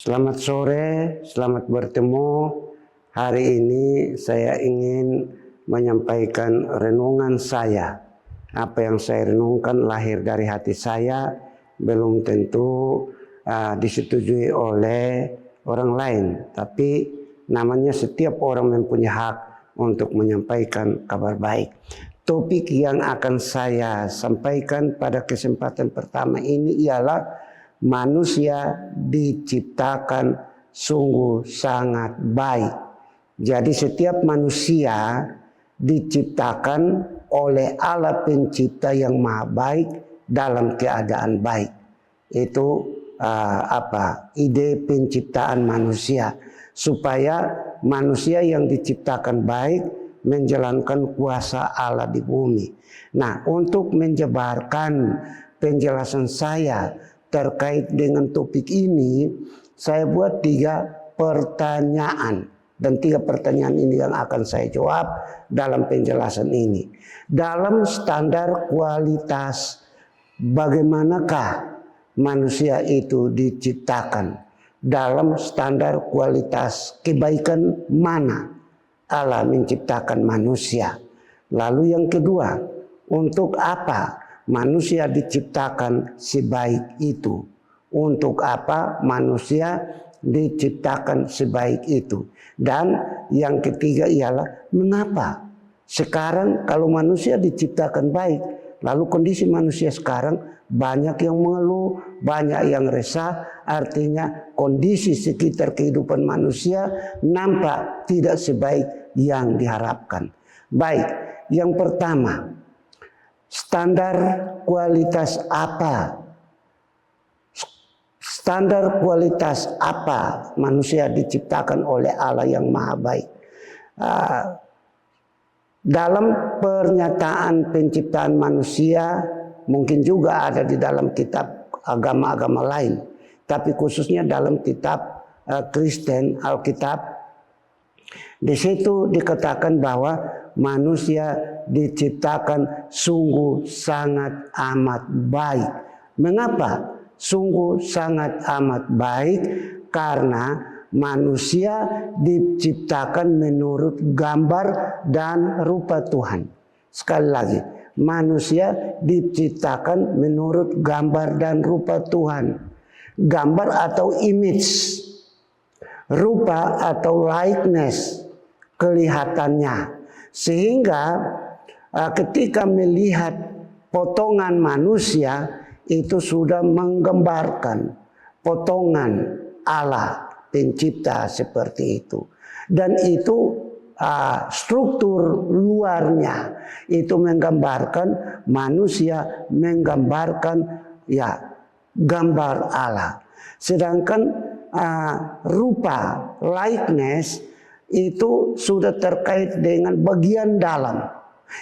Selamat sore, selamat bertemu. Hari ini saya ingin menyampaikan renungan saya. Apa yang saya renungkan lahir dari hati saya, belum tentu disetujui oleh orang lain. Tapi namanya setiap orang mempunyai hak untuk menyampaikan kabar baik. Topik yang akan saya sampaikan pada kesempatan pertama ini ialah manusia diciptakan sungguh sangat baik. Jadi setiap manusia diciptakan oleh Allah pencipta yang maha baik dalam keadaan baik. Itu ide penciptaan manusia, supaya manusia yang diciptakan baik menjalankan kuasa Allah di bumi. Nah, untuk menjabarkan penjelasan saya terkait dengan topik ini, saya buat 3 pertanyaan. Dan 3 pertanyaan ini yang akan saya jawab dalam penjelasan ini. Dalam standar kualitas, bagaimanakah manusia itu diciptakan? Dalam standar kualitas kebaikan mana Allah menciptakan manusia? Lalu yang kedua, untuk apa manusia diciptakan sebaik itu? Untuk apa manusia diciptakan sebaik itu? Dan yang ketiga ialah mengapa sekarang kalau manusia diciptakan baik, lalu kondisi manusia sekarang banyak yang mengeluh, banyak yang resah. Artinya kondisi sekitar kehidupan manusia nampak tidak sebaik yang diharapkan. Baik, yang pertama, standar kualitas apa? Standar kualitas apa manusia diciptakan oleh Allah yang maha baik? Dalam pernyataan penciptaan manusia, mungkin juga ada di dalam kitab agama-agama lain, tapi khususnya dalam kitab Kristen, Alkitab, di situ dikatakan bahwa manusia diciptakan sungguh sangat amat baik. Mengapa sungguh sangat amat baik? Karena manusia diciptakan menurut gambar dan rupa Tuhan. Sekali lagi, manusia diciptakan menurut gambar dan rupa Tuhan. Gambar atau image, rupa atau likeness, kelihatannya. Sehingga ketika melihat potongan manusia, itu sudah menggambarkan potongan Allah pencipta seperti itu. Dan itu struktur luarnya itu menggambarkan manusia, menggambarkan gambar Allah. Sedangkan rupa, likeness, itu sudah terkait dengan bagian dalam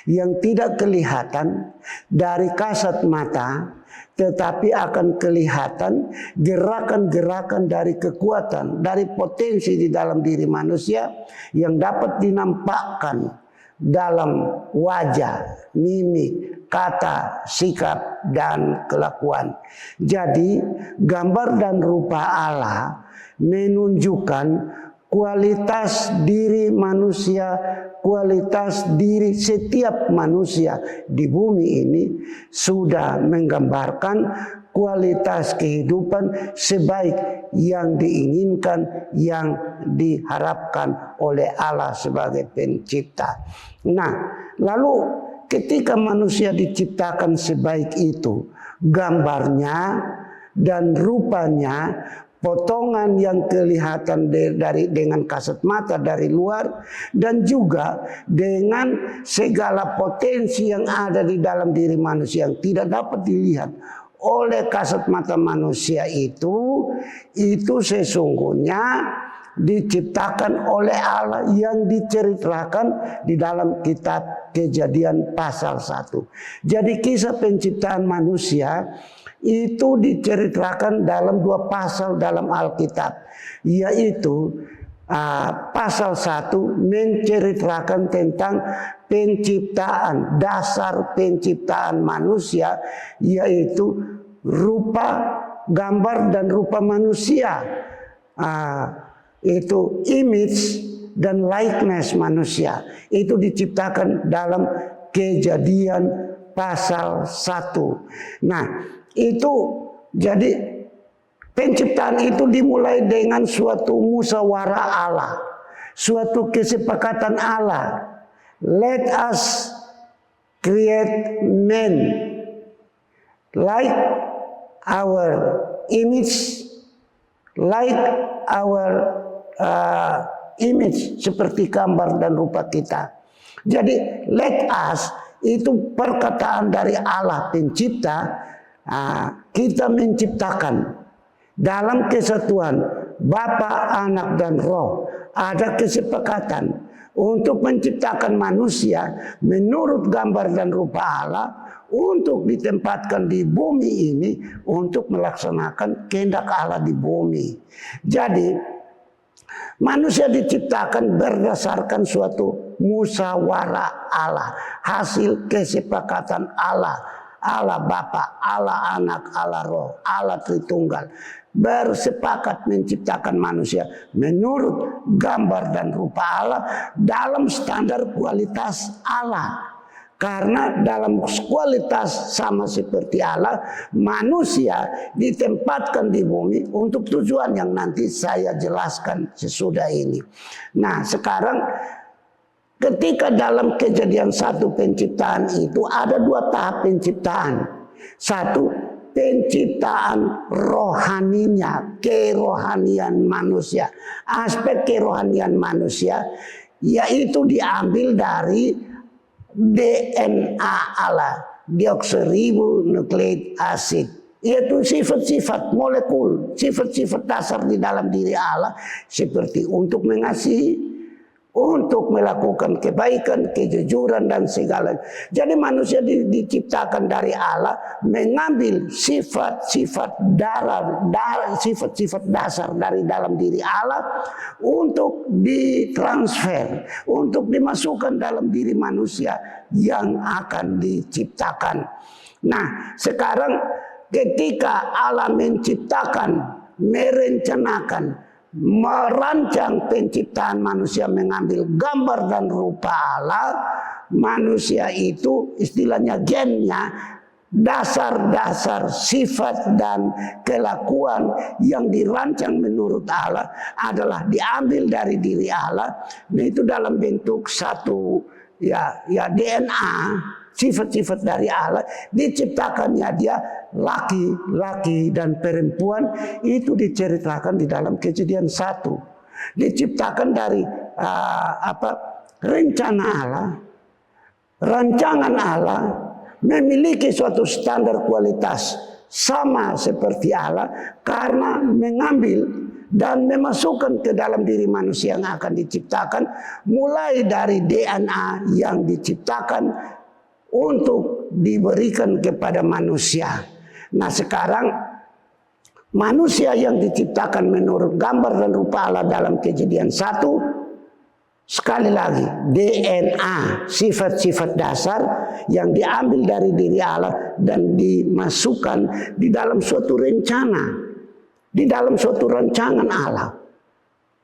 yang tidak kelihatan dari kasat mata, tetapi akan kelihatan gerakan-gerakan dari kekuatan, dari potensi di dalam diri manusia yang dapat dinampakkan dalam wajah, mimik, kata, sikap, dan kelakuan. Jadi gambar dan rupa Allah menunjukkan kualitas diri manusia, kualitas diri setiap manusia di bumi ini sudah menggambarkan kualitas kehidupan sebaik yang diinginkan, yang diharapkan oleh Allah sebagai pencipta. Nah, lalu ketika manusia diciptakan sebaik itu, gambarnya dan rupanya, potongan yang kelihatan dengan kasat mata dari luar, dan juga dengan segala potensi yang ada di dalam diri manusia yang tidak dapat dilihat oleh kasat mata manusia, itu sesungguhnya diciptakan oleh Allah yang diceritakan di dalam kitab Kejadian pasal 1. Jadi kisah penciptaan manusia itu diceritakan dalam 2 pasal dalam Alkitab, yaitu pasal 1 menceritakan tentang penciptaan, dasar penciptaan manusia, yaitu rupa, gambar dan rupa manusia. itu image dan likeness manusia. Itu diciptakan dalam Kejadian pasal 1. Nah, itu jadi penciptaan itu dimulai dengan suatu musyawarah Allah, suatu kesepakatan Allah. Let us create man like our image, like our image, seperti gambar dan rupa kita. Jadi let us itu perkataan dari Allah pencipta. Kita menciptakan dalam kesatuan Bapa, Anak, dan Roh. Ada kesepakatan untuk menciptakan manusia menurut gambar dan rupa Allah, untuk ditempatkan di bumi ini untuk melaksanakan kehendak Allah di bumi. Jadi manusia diciptakan berdasarkan suatu musyawarah Allah, hasil kesepakatan Allah. Allah Bapa, Allah Anak, Allah Roh, Allah Tritunggal bersepakat menciptakan manusia menurut gambar dan rupa Allah dalam standar kualitas Allah. Karena dalam kualitas sama seperti Allah, manusia ditempatkan di bumi untuk tujuan yang nanti saya jelaskan sesudah ini. Nah, sekarang ketika dalam Kejadian 1 penciptaan itu ada 2 tahap penciptaan. 1, penciptaan rohaninya, kerohanian manusia. Aspek kerohanian manusia yaitu diambil dari DNA Allah, deoksiribonukleik asid, yaitu sifat-sifat molekul, sifat-sifat dasar di dalam diri Allah, seperti untuk mengasihi, untuk melakukan kebaikan, kejujuran, dan segala. Jadi manusia diciptakan dari Allah mengambil sifat-sifat sifat-sifat dasar dari dalam diri Allah untuk ditransfer, untuk dimasukkan dalam diri manusia yang akan diciptakan. Nah, sekarang ketika Allah menciptakan, merencanakan, merancang penciptaan manusia mengambil gambar dan rupa Allah, manusia itu istilahnya gennya, dasar-dasar sifat dan kelakuan yang dirancang menurut Allah adalah diambil dari diri Allah. Nah, itu dalam bentuk satu DNA, sifat-sifat dari Allah, diciptakannya dia laki-laki dan perempuan. Itu diceritakan di dalam Kejadian 1. Diciptakan dari rencana Allah, rancangan Allah, memiliki suatu standar kualitas sama seperti Allah, karena mengambil dan memasukkan ke dalam diri manusia yang akan diciptakan, mulai dari DNA yang diciptakan untuk diberikan kepada manusia. Nah, sekarang manusia yang diciptakan menurut gambar dan rupa Allah dalam Kejadian 1, sekali lagi DNA, sifat-sifat dasar yang diambil dari diri Allah dan dimasukkan di dalam suatu rencana, di dalam suatu rancangan Allah.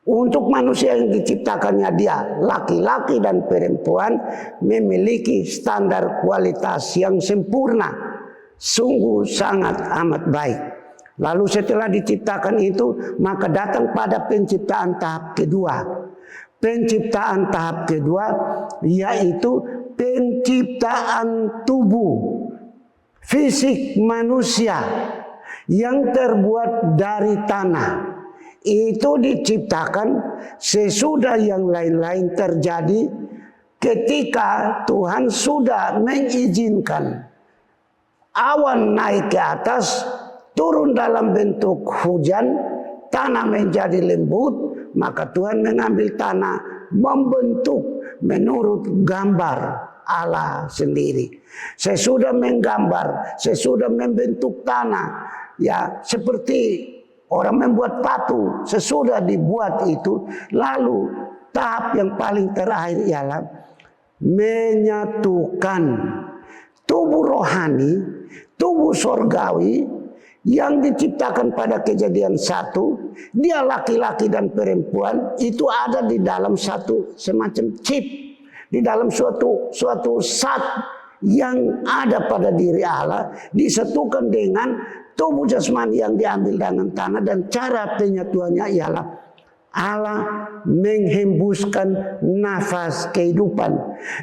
Untuk manusia yang diciptakannya dia laki-laki dan perempuan memiliki standar kualitas yang sempurna, sungguh sangat amat baik. Lalu setelah diciptakan itu, maka datang pada penciptaan tahap kedua. Penciptaan tahap kedua yaitu penciptaan tubuh fisik manusia yang terbuat dari tanah. Itu diciptakan sesudah yang lain-lain terjadi, ketika Tuhan sudah mengizinkan awan naik ke atas, turun dalam bentuk hujan, tanah menjadi lembut, maka Tuhan mengambil tanah, membentuk menurut gambar Allah sendiri. Sesudah menggambar, sesudah membentuk tanah, ya seperti orang membuat patung, sesudah dibuat itu, lalu tahap yang paling terakhir ialah menyatukan tubuh rohani, tubuh sorgawi yang diciptakan pada Kejadian 1, dia laki-laki dan perempuan, itu ada di dalam satu semacam chip, di dalam suatu zat yang ada pada diri Allah, disatukan dengan tubuh jasmani yang diambil dengan tanah. Dan cara penyatuannya ialah Allah menghembuskan nafas kehidupan.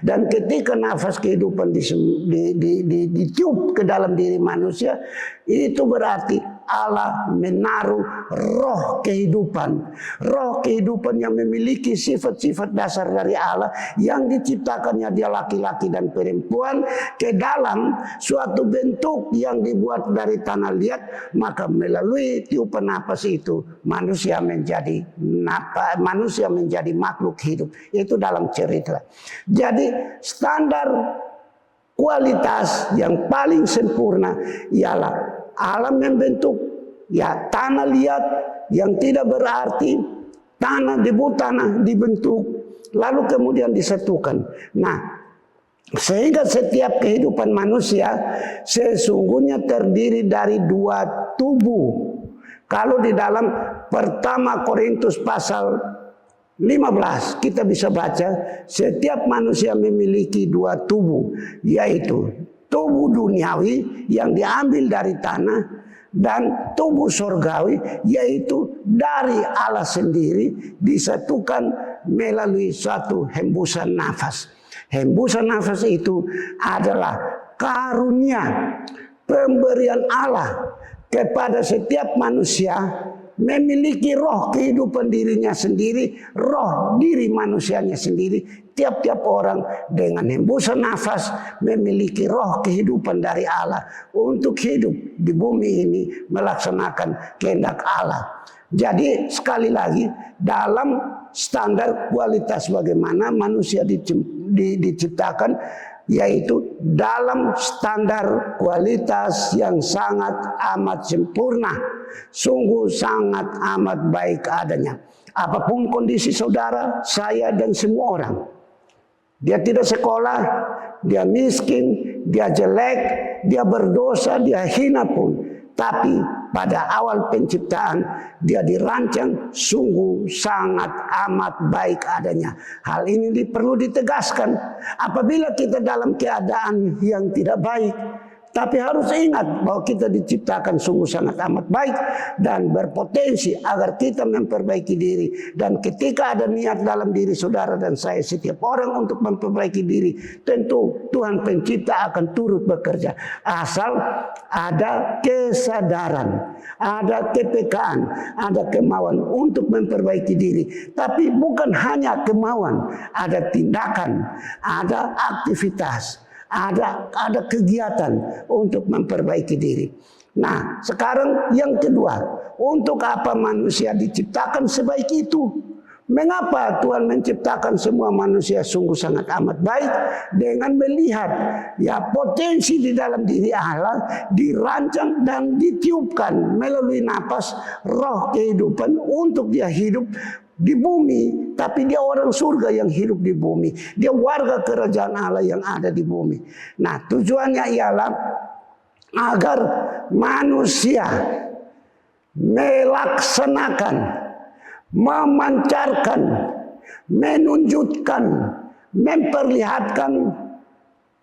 Dan ketika nafas kehidupan ditiup ke dalam diri manusia, itu berarti Allah menaruh roh kehidupan. Roh kehidupan yang memiliki sifat-sifat dasar dari Allah, yang diciptakannya dia laki-laki dan perempuan, ke dalam suatu bentuk yang dibuat dari tanah liat. Maka melalui tiupan nafas itu manusia menjadi makhluk hidup. Itu dalam cerita. Jadi standar kualitas yang paling sempurna ialah Allah membentuk tanah liat yang tidak berarti, debu tanah dibentuk lalu kemudian disatukan. Nah, sehingga setiap kehidupan manusia sesungguhnya terdiri dari 2 tubuh. Kalau di dalam pertama Korintus pasal 15 kita bisa baca, setiap manusia memiliki 2 tubuh, yaitu tubuh duniawi yang diambil dari tanah, dan tubuh surgawi yaitu dari Allah sendiri, disatukan melalui suatu hembusan nafas. Hembusan nafas itu adalah karunia pemberian Allah kepada setiap manusia, memiliki roh kehidupan dirinya sendiri, roh diri manusianya sendiri. Tiap-tiap orang dengan hembusan nafas memiliki roh kehidupan dari Allah untuk hidup di bumi ini melaksanakan kehendak Allah. Jadi sekali lagi, dalam standar kualitas bagaimana manusia diciptakan, yaitu dalam standar kualitas yang sangat amat sempurna, sungguh sangat amat baik adanya. Apapun kondisi saudara, saya dan semua orang, dia tidak sekolah, dia miskin, dia jelek, dia berdosa, dia hina pun, tapi pada awal penciptaan dia dirancang sungguh sangat amat baik adanya. Hal ini perlu ditegaskan apabila kita dalam keadaan yang tidak baik. Tapi harus ingat bahwa kita diciptakan sungguh sangat amat baik dan berpotensi agar kita memperbaiki diri. Dan ketika ada niat dalam diri saudara dan saya, setiap orang untuk memperbaiki diri, tentu Tuhan Pencipta akan turut bekerja. Asal ada kesadaran, ada kepekaan, ada kemauan untuk memperbaiki diri. Tapi bukan hanya kemauan, ada tindakan, ada aktivitas, ada kegiatan untuk memperbaiki diri. Nah, sekarang yang kedua, untuk apa manusia diciptakan sebaik itu? Mengapa Tuhan menciptakan semua manusia sungguh sangat amat baik? Dengan melihat potensi di dalam diri Allah dirancang dan ditiupkan melalui napas roh kehidupan untuk dia hidup di bumi, tapi dia orang surga yang hidup di bumi. Dia warga kerajaan Allah yang ada di bumi. Nah, tujuannya ialah agar manusia melaksanakan, memancarkan, menunjukkan, memperlihatkan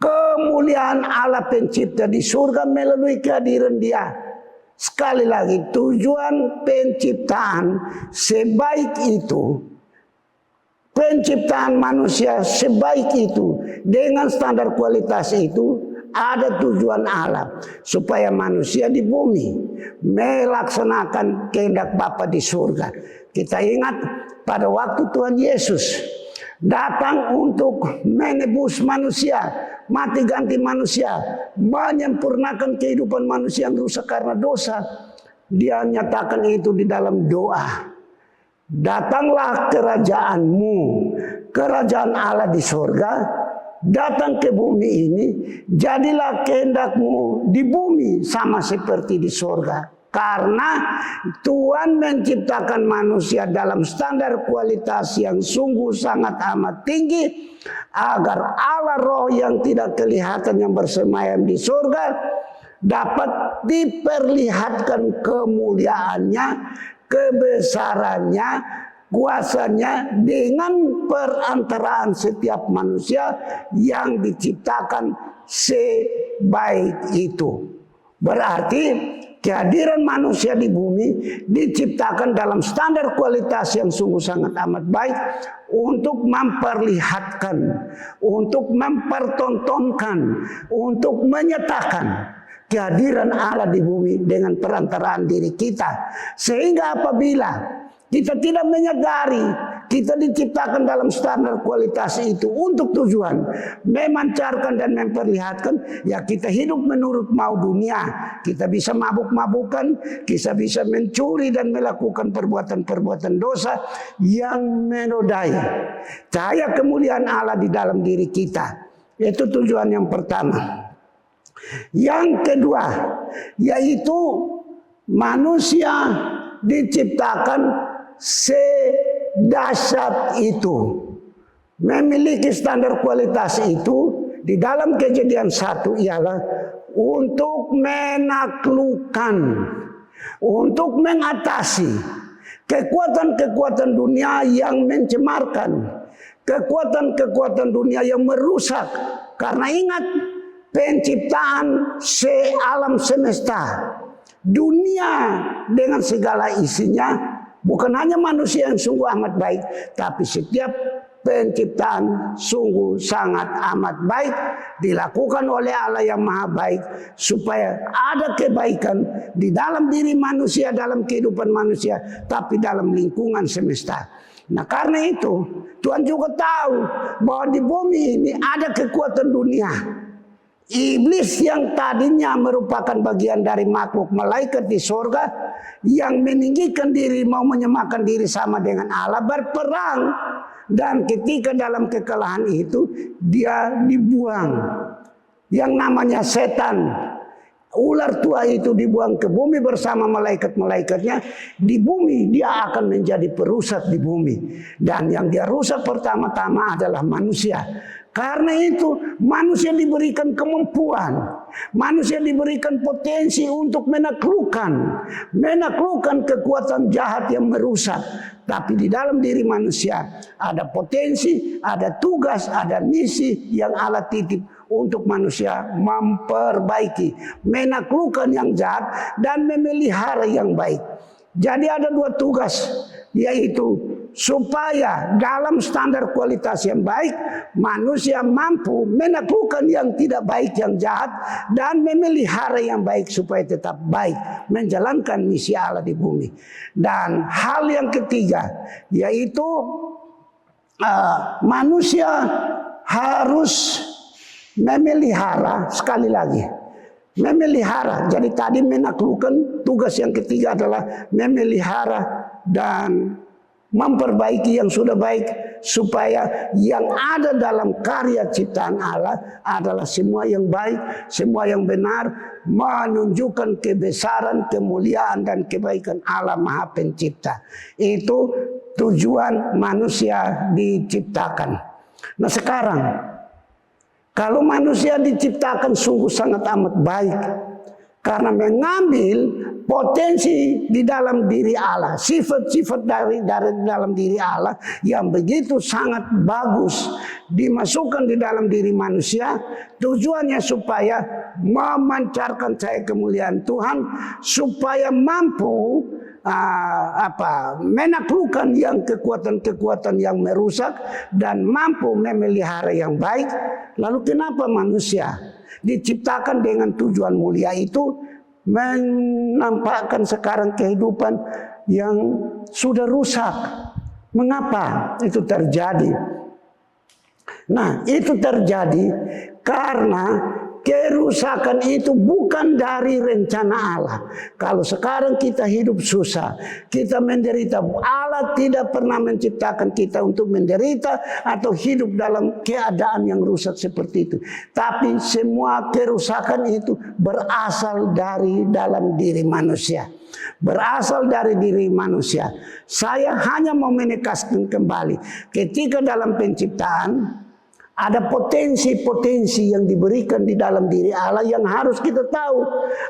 kemuliaan Allah Pencipta di surga melalui kehadiran Dia. Sekali lagi, tujuan penciptaan sebaik itu, penciptaan manusia sebaik itu, dengan standar kualitas itu, ada tujuan Allah supaya manusia di bumi melaksanakan kehendak Bapa di surga. Kita ingat pada waktu Tuhan Yesus datang untuk menebus manusia, mati ganti manusia, menyempurnakan kehidupan manusia yang rusak karena dosa. Dia nyatakan itu di dalam doa. Datanglah kerajaanmu, kerajaan Allah di surga, datang ke bumi ini, jadilah kehendakmu di bumi sama seperti di surga. Karena Tuhan menciptakan manusia dalam standar kualitas yang sungguh sangat amat tinggi, agar Allah roh yang tidak kelihatan yang bersemayam di surga dapat diperlihatkan kemuliaannya, kebesarannya, kuasanya dengan perantaraan setiap manusia yang diciptakan sebaik itu. Berarti kehadiran manusia di bumi diciptakan dalam standar kualitas yang sungguh sangat amat baik untuk memperlihatkan, untuk mempertontonkan, untuk menyatakan kehadiran Allah di bumi dengan perantaraan diri kita. Sehingga apabila kita tidak menyadari kita diciptakan dalam standar kualitas itu untuk tujuan memancarkan dan memperlihatkan, ya kita hidup menurut mau dunia. Kita bisa mabuk-mabukan, kita bisa mencuri dan melakukan perbuatan-perbuatan dosa yang menodai cahaya kemuliaan Allah di dalam diri kita. Itu tujuan yang pertama. Yang kedua, yaitu manusia diciptakan sedahsyat itu, memiliki standar kualitas itu di dalam Kejadian 1 ialah untuk menaklukkan, untuk mengatasi kekuatan-kekuatan dunia yang mencemarkan, kekuatan-kekuatan dunia yang merusak. Karena ingat, penciptaan alam semesta, dunia dengan segala isinya, bukan hanya manusia yang sungguh amat baik, tapi setiap penciptaan sungguh sangat amat baik dilakukan oleh Allah yang maha baik, supaya ada kebaikan di dalam diri manusia, dalam kehidupan manusia, tapi dalam lingkungan semesta. Nah, karena itu Tuhan juga tahu bahwa di bumi ini ada kekuatan dunia. Iblis yang tadinya merupakan bagian dari makhluk malaikat di sorga, yang meninggikan diri, mau menyamakan diri sama dengan Allah, berperang. Dan ketika dalam kekalahan itu dia dibuang. Yang namanya setan, ular tua itu dibuang ke bumi bersama malaikat-malaikatnya. Di bumi dia akan menjadi perusak di bumi. Dan yang dia rusak pertama-tama adalah manusia. Karena itu manusia diberikan kemampuan, manusia diberikan potensi untuk menaklukkan kekuatan jahat yang merusak. Tapi di dalam diri manusia ada potensi, ada tugas, ada misi yang Allah titip untuk manusia memperbaiki, menaklukkan yang jahat dan memelihara yang baik. Jadi ada dua tugas, yaitu supaya dalam standar kualitas yang baik manusia mampu menaklukkan yang tidak baik, yang jahat, dan memelihara yang baik supaya tetap baik, menjalankan misi Allah di bumi. Dan hal yang ketiga, yaitu manusia harus memelihara, sekali lagi memelihara. Jadi tadi menaklukkan, tugas yang ketiga adalah memelihara dan memperbaiki yang sudah baik, supaya yang ada dalam karya ciptaan Allah adalah semua yang baik, semua yang benar, menunjukkan kebesaran, kemuliaan, dan kebaikan Allah Maha Pencipta. Itu tujuan manusia diciptakan. Nah sekarang, kalau manusia diciptakan sungguh sangat amat baik, karena mengambil potensi di dalam diri Allah, sifat-sifat dari dalam diri Allah yang begitu sangat bagus dimasukkan di dalam diri manusia. Tujuannya supaya memancarkan cahaya kemuliaan Tuhan, supaya mampu menaklukkan yang kekuatan-kekuatan yang merusak dan mampu memelihara yang baik. Lalu kenapa manusia diciptakan dengan tujuan mulia itu menampakkan sekarang kehidupan yang sudah rusak? Mengapa itu terjadi? Nah, itu terjadi karena kerusakan itu bukan dari rencana Allah. Kalau sekarang kita hidup susah, kita menderita, Allah tidak pernah menciptakan kita untuk menderita atau hidup dalam keadaan yang rusak seperti itu. Tapi semua kerusakan itu berasal dari dalam diri manusia. Berasal dari diri manusia. Saya hanya mau menegaskan kembali, ketika dalam penciptaan Ada potensi-potensi yang diberikan di dalam diri Allah yang harus kita tahu.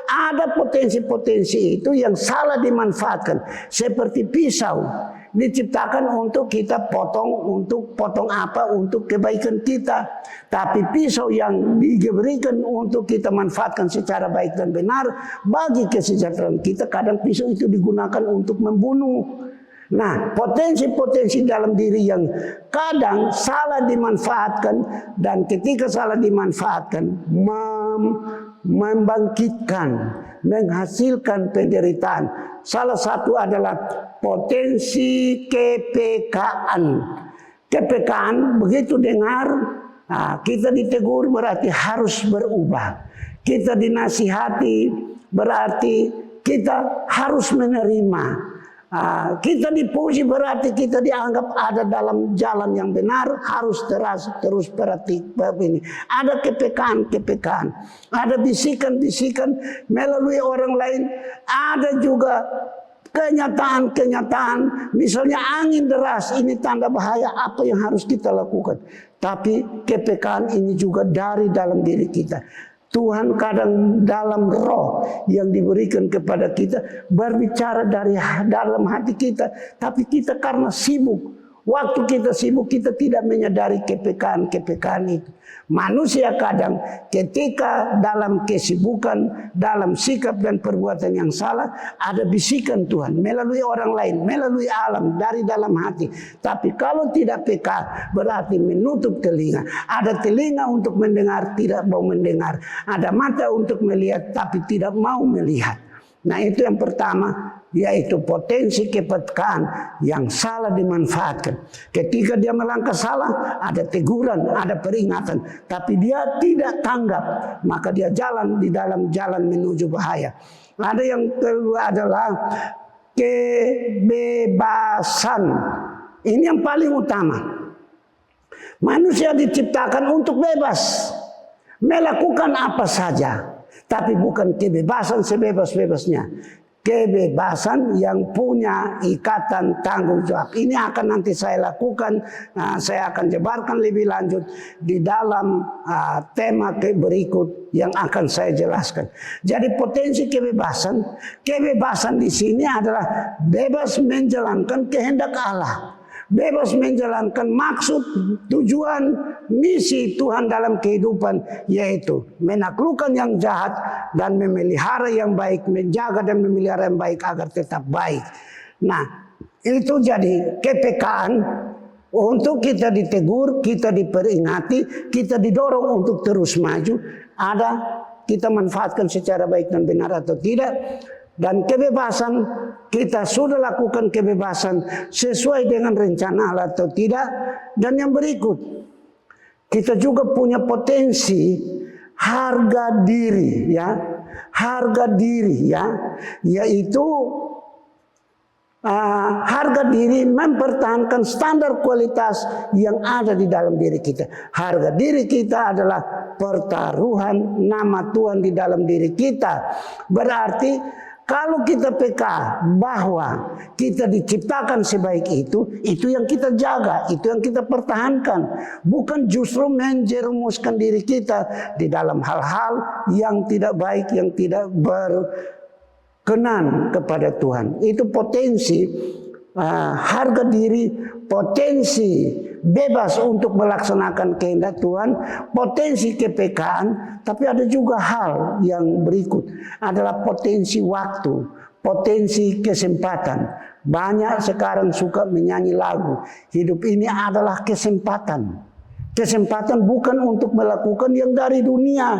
Ada potensi-potensi itu yang salah dimanfaatkan. Seperti pisau. Diciptakan untuk kita potong, untuk potong apa? Untuk kebaikan kita. Tapi pisau yang diberikan untuk kita manfaatkan secara baik dan benar bagi kesejahteraan kita, kadang pisau itu digunakan untuk membunuh. Nah, potensi-potensi dalam diri yang kadang salah dimanfaatkan, dan ketika salah dimanfaatkan membangkitkan, menghasilkan penderitaan. Salah satu adalah potensi kepekaan. Kepekaan, begitu dengar, kita ditegur berarti harus berubah. Kita dinasihati berarti kita harus menerima. Kita dipuji berarti kita dianggap ada dalam jalan yang benar, harus terus praktik ini. Ada kepekaan, ada bisikan-bisikan melalui orang lain, ada juga kenyataan, misalnya angin deras, ini tanda bahaya, apa yang harus kita lakukan. Tapi kepekaan ini juga dari dalam diri kita. Tuhan kadang dalam roh yang diberikan kepada kita berbicara dari dalam hati kita, tapi kita karena sibuk, waktu kita sibuk kita tidak menyadari kepekaan itu. Manusia kadang ketika dalam kesibukan, dalam sikap dan perbuatan yang salah, ada bisikan Tuhan melalui orang lain, melalui alam, dari dalam hati. Tapi kalau tidak peka berarti menutup telinga. Ada telinga untuk mendengar, tidak mau mendengar. Ada mata untuk melihat, tapi tidak mau melihat. Nah, itu yang pertama, yaitu potensi kepekaan yang salah dimanfaatkan. Ketika dia melangkah salah, ada teguran, ada peringatan, tapi dia tidak tanggap, maka dia jalan di dalam jalan menuju bahaya. Ada yang kedua adalah kebebasan. Ini yang paling utama. Manusia diciptakan untuk bebas, melakukan apa saja. Tapi bukan kebebasan sebebas-bebasnya. Kebebasan yang punya ikatan tanggung jawab. Ini akan nanti saya lakukan, saya akan jabarkan lebih lanjut di dalam tema berikut yang akan saya jelaskan. Jadi potensi kebebasan di sini adalah bebas menjalankan kehendak Allah. Bebas menjalankan maksud, tujuan, misi Tuhan dalam kehidupan, yaitu menaklukkan yang jahat dan memelihara yang baik, menjaga dan memelihara yang baik agar tetap baik. Nah, itu jadi kepekaan untuk kita ditegur, kita diperingati, kita didorong untuk terus maju. Ada kita manfaatkan secara baik dan benar atau tidak. Dan kebebasan, kita sudah lakukan kebebasan sesuai dengan rencana Allah atau tidak. Dan yang berikut, kita juga punya potensi harga diri, ya, harga diri, ya, yaitu harga diri mempertahankan standar kualitas yang ada di dalam diri kita. Harga diri kita adalah pertaruhan nama Tuhan di dalam diri kita. Berarti kalau kita peka bahwa kita diciptakan sebaik itu yang kita jaga, itu yang kita pertahankan. Bukan justru menjerumuskan diri kita di dalam hal-hal yang tidak baik, yang tidak berkenan kepada Tuhan. Itu potensi harga diri, potensi bebas untuk melaksanakan kehendak Tuhan, potensi kepekaan. Tapi ada juga hal yang berikut, adalah potensi waktu, potensi kesempatan. Banyak sekarang suka menyanyi lagu, hidup ini adalah kesempatan. Kesempatan bukan untuk melakukan yang dari dunia,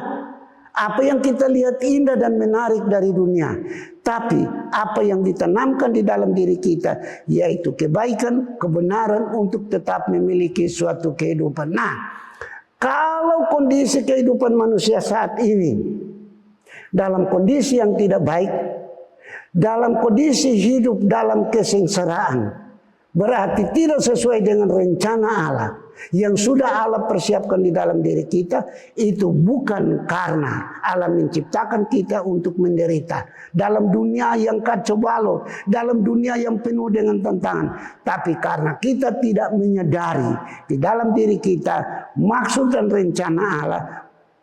apa yang kita lihat indah dan menarik dari dunia, tapi apa yang ditanamkan di dalam diri kita, yaitu kebaikan, kebenaran untuk tetap memiliki suatu kehidupan. Nah, kalau kondisi kehidupan manusia saat ini dalam kondisi yang tidak baik, dalam kondisi hidup dalam kesengsaraan, berarti tidak sesuai dengan rencana Allah yang sudah Allah persiapkan di dalam diri kita. Itu bukan karena Allah menciptakan kita untuk menderita dalam dunia yang kacau balau, dalam dunia yang penuh dengan tantangan, tapi karena kita tidak menyadari di dalam diri kita maksud dan rencana Allah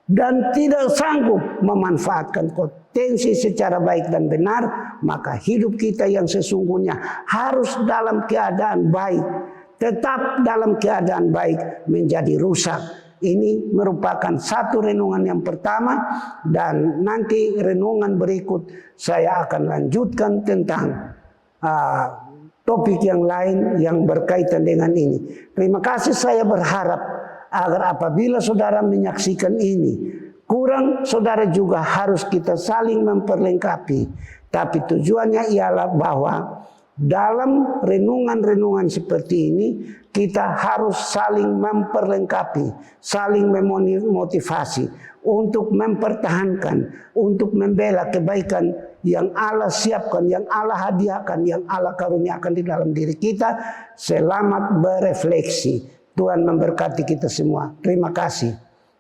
dan tidak sanggup memanfaatkan potensi secara baik dan benar, maka hidup kita yang sesungguhnya harus dalam keadaan baik, tetap dalam keadaan baik menjadi rusak. Ini merupakan satu renungan yang pertama, dan nanti renungan berikut saya akan lanjutkan tentang topik yang lain yang berkaitan dengan ini. Terima kasih. Saya berharap agar apabila saudara menyaksikan ini, kurang saudara juga harus kita saling memperlengkapi. Tapi tujuannya ialah bahwa dalam renungan-renungan seperti ini kita harus saling memperlengkapi, saling memotivasi untuk mempertahankan, untuk membela kebaikan yang Allah siapkan, yang Allah hadiahkan, yang Allah karuniakan di dalam diri kita. Selamat berefleksi. Tuhan memberkati kita semua. Terima kasih.